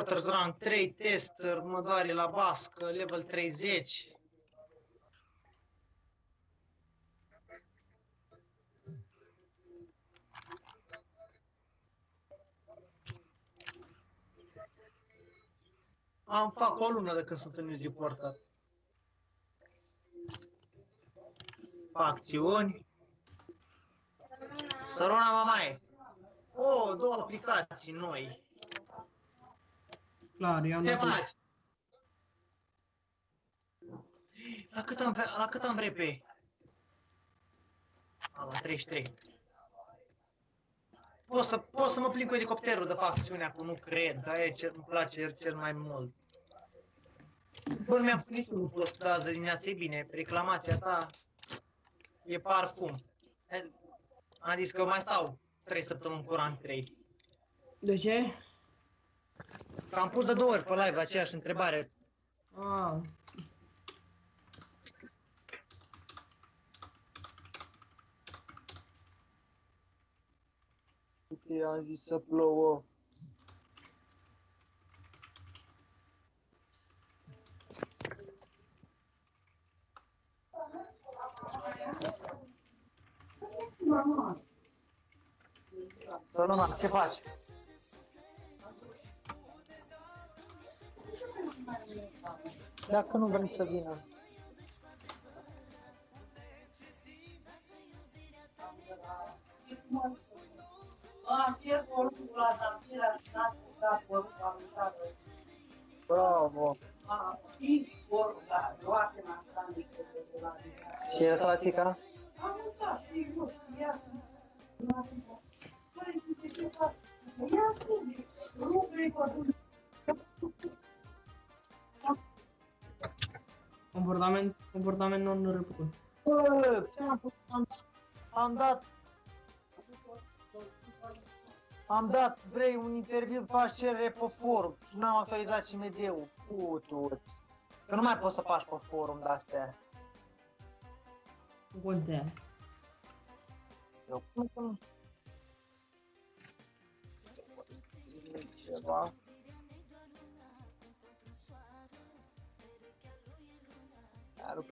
Reporters Rank 3, Tester, mă doare la bască, level 30. Fac o lună de când sunt în news reporter. Facțiuni. Săruna mamaie. Oh, două aplicații noi. Clar, i-am Ce dat faci? La cât am repe? La 33. Pot să mă plin cu elicopterul de facțiunea, cu nu cred, aia îmi place cel mai mult. Bă, nu mi-am făcut niciun post de azi de dimineață, e bine, reclamația ta e parfum. Am zis că mai stau 3 săptămâni cu rang 3. De ce? Că am pus de 2 ori pe live aceeași întrebare. Ah. Uite, am zis să plouă. Săruna, ce faci? Dacă nu vrem să vină. Bravo! Și el s-a țica? Comportament non-reputat. Bă, am dat, vrei un interviu, faci cerere pe forum și n-am actualizat și MD-ul. Putu-ți. Că nu mai poți să faci pe forum de-astea. Nu contează. Eu cum că nu? Ceva.